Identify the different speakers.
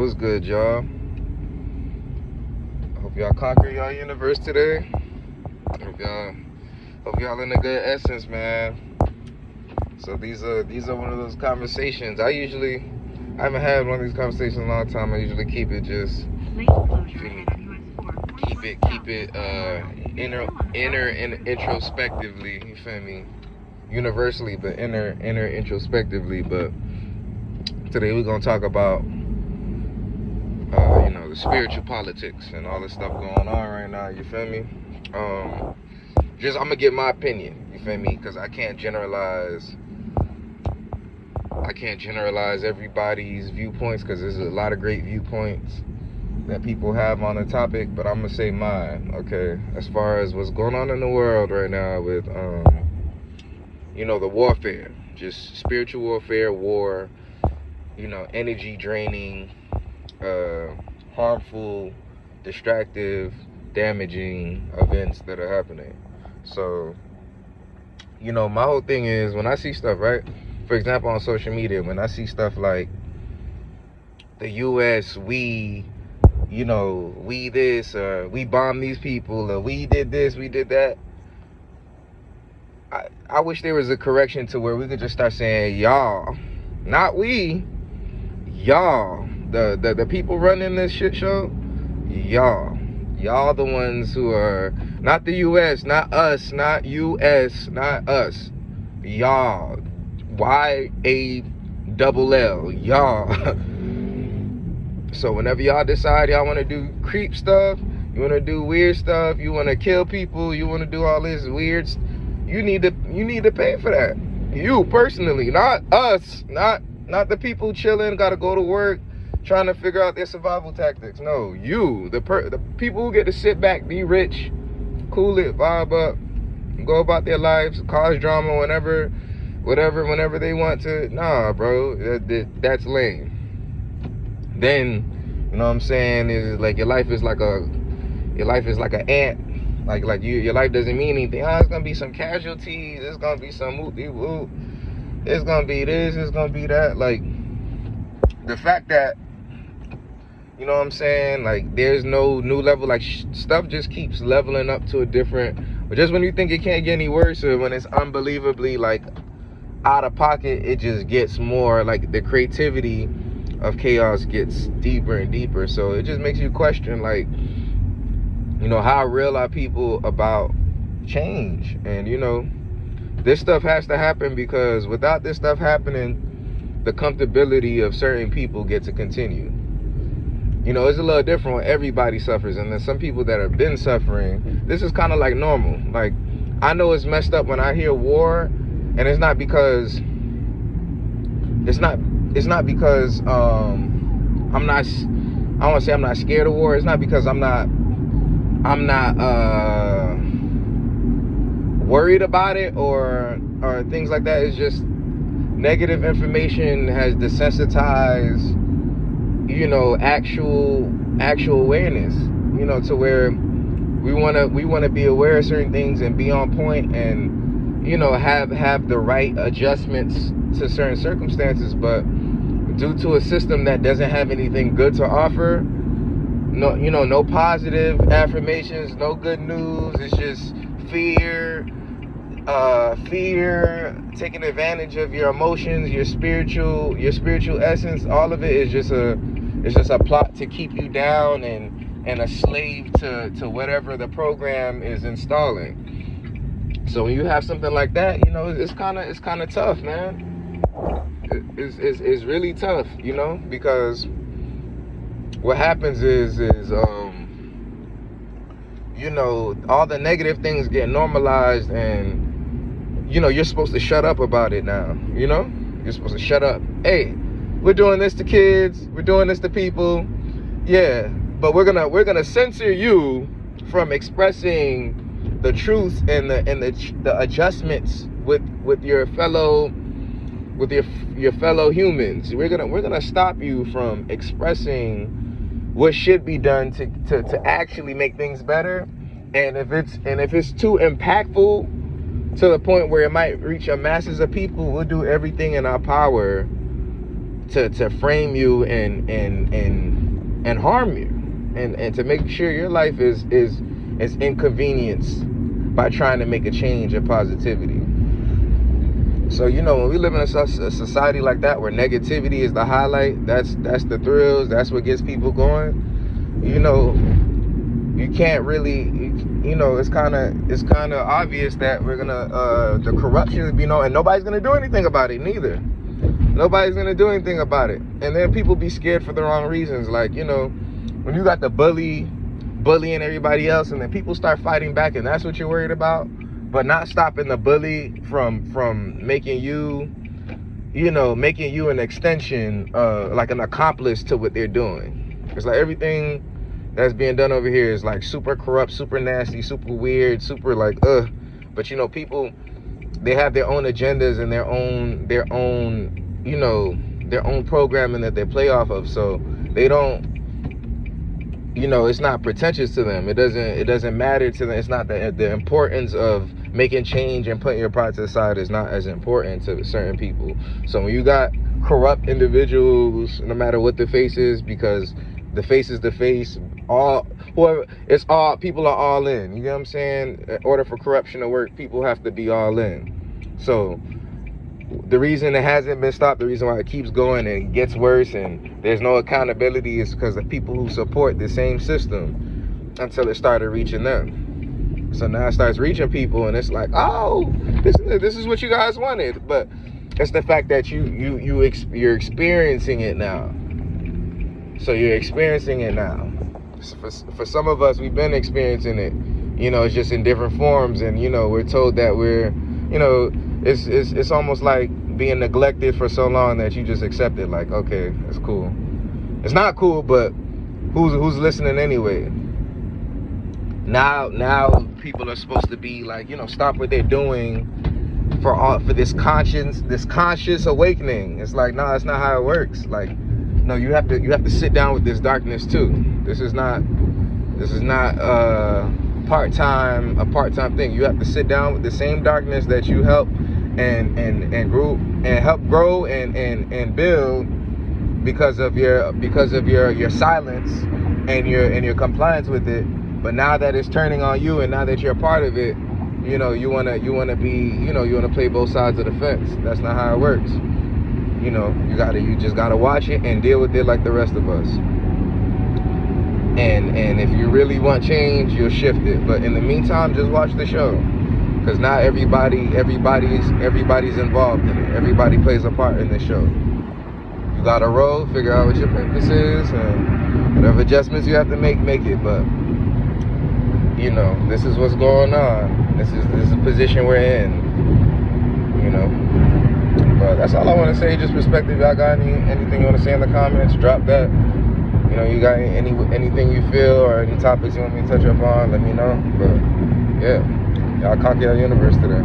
Speaker 1: What's good, y'all? Hope y'all conquer y'all universe today. Hope y'all in a good essence, man. So these are one of those conversations. I haven't had one of these conversations in a long time. I usually keep it just keep it inner and introspectively. You feel me? Universally, but inner introspectively. But today we're gonna talk about the spiritual politics and all this stuff going on right now. You feel me? I'm gonna give my opinion. You feel me? Because I can't generalize everybody's viewpoints, because there's a lot of great viewpoints that people have on the topic. But I'm gonna say mine. Okay, as far as what's going on in the world right now with the warfare, just spiritual warfare, war. Energy draining, harmful, distractive, damaging events that are happening. So, my whole thing is, when I see stuff, right? For example, on social media, when I see stuff like the U.S., we this, or we bombed these people, or we did this, we did that. I wish there was a correction to where we could just start saying y'all, not we. Y'all, the people running this shit show, y'all the ones who are not the U.S., not us, not U.S., not us, y'all, WWIII, y'all. So whenever y'all decide y'all want to do creep stuff, you want to do weird stuff, you want to kill people, you want to do all this weird, you need to pay for that. You personally, not us, not the people chilling, gotta go to work, trying to figure out their survival tactics. No, you, the people who get to sit back, be rich, cool it, vibe up, go about their lives, cause drama whenever they want to. Nah, bro, that's lame. Then, you know what I'm saying, is like your life is like an ant. Like your life doesn't mean anything. It's gonna be some casualties. It's gonna be some whoop-de-whoop. It's gonna be this, it's gonna be that. Like, the fact that, you know what I'm saying, like, there's no new level, like, stuff just keeps leveling up to a different, but just when you think it can't get any worse, or when it's unbelievably, like, out of pocket, it just gets more, like, the creativity of chaos gets deeper and deeper. So it just makes you question, like, how real are people about change? And, this stuff has to happen, because without this stuff happening, the comfortability of certain people get to continue. It's a little different when everybody suffers, and then some people that have been suffering, this is kind of like normal. Like, I know it's messed up when I hear war, and it's not because I'm not, I want to say I'm not scared of war. It's not because I'm not worried about it or things like that. It's just negative information has desensitized, actual awareness, to where we want to be aware of certain things and be on point, and have the right adjustments to certain circumstances. But due to a system that doesn't have anything good to offer, no positive affirmations, no good news, it's just fear, taking advantage of your emotions, your spiritual essence. All of it is just a plot to keep you down and a slave to whatever the program is installing. So when you have something like that, it's kind of tough, man. It's really tough, because what happens is all the negative things get normalized, and you're supposed to shut up about it now. You're supposed to shut up. Hey, we're doing this to kids, we're doing this to people, yeah, but we're gonna censor you from expressing the truth and the adjustments with your fellow humans. We're gonna stop you from expressing what should be done to actually make things better. And if it's too impactful to the point where it might reach a masses of people, we'll do everything in our power to frame you and harm you, and to make sure your life is inconvenienced by trying to make a change in positivity. So, you know, when we live in a society like that, where negativity is the highlight, that's the thrills, that's what gets people going, you know, you can't really, you know, it's kind of obvious that we're gonna, the corruption, you know, and nobody's gonna do anything about it neither. Nobody's gonna do anything about it. And then people be scared for the wrong reasons. Like, you know, when you got the bullying everybody else, and then people start fighting back, and that's what you're worried about, but not stopping the bully from making you, you know, making you an extension, like an accomplice to what they're doing. It's like everything that's being done over here is like super corrupt, super nasty, super weird, super like, but you know, people, they have their own agendas and their own, you know, their own programming that they play off of. So they don't, you know, it's not pretentious to them. It doesn't matter to them. It's not the importance of making change and putting your pride to the side is not as important to certain people. So when you got corrupt individuals, no matter what the face is, because the face is the face, people are all in. You know what I'm saying? In order for corruption to work, people have to be all in. So the reason it hasn't been stopped, the reason why it keeps going and gets worse and there's no accountability, is because of people who support the same system until it started reaching them. So now it starts reaching people, and it's like, oh, this is what you guys wanted. But it's the fact that you're experiencing it now. So you're experiencing it now. For some of us, we've been experiencing it. You know, it's just in different forms, and you know, we're told that we're, you know, it's almost like being neglected for so long that you just accept it. Like, okay, it's cool. It's not cool, but who's listening anyway? Now people are supposed to be like, you know, stop what they're doing for this conscious awakening. It's like, no, it's not how it works. Like, no, you have to sit down with this darkness too. This is not a part-time thing. You have to sit down with the same darkness that you help and grow and build because of your silence and your compliance with it. But now that it's turning on you, and now that you're a part of it, you know, you wanna play both sides of the fence. That's not how it works. You know, you just gotta watch it and deal with it like the rest of us. And if you really want change, you'll shift it. But in the meantime, just watch the show, because not everybody's involved in it. Everybody plays a part in the show. You gotta roll, figure out what your purpose is, and whatever adjustments you have to make it. But you know, this is what's going on. This is the position we're in. You know. But that's all I want to say. Just perspective. Y'all got anything you want to say in the comments? Drop that. You know, you got anything you feel or any topics you want me to touch up on? Let me know. But yeah, y'all conquer your universe today.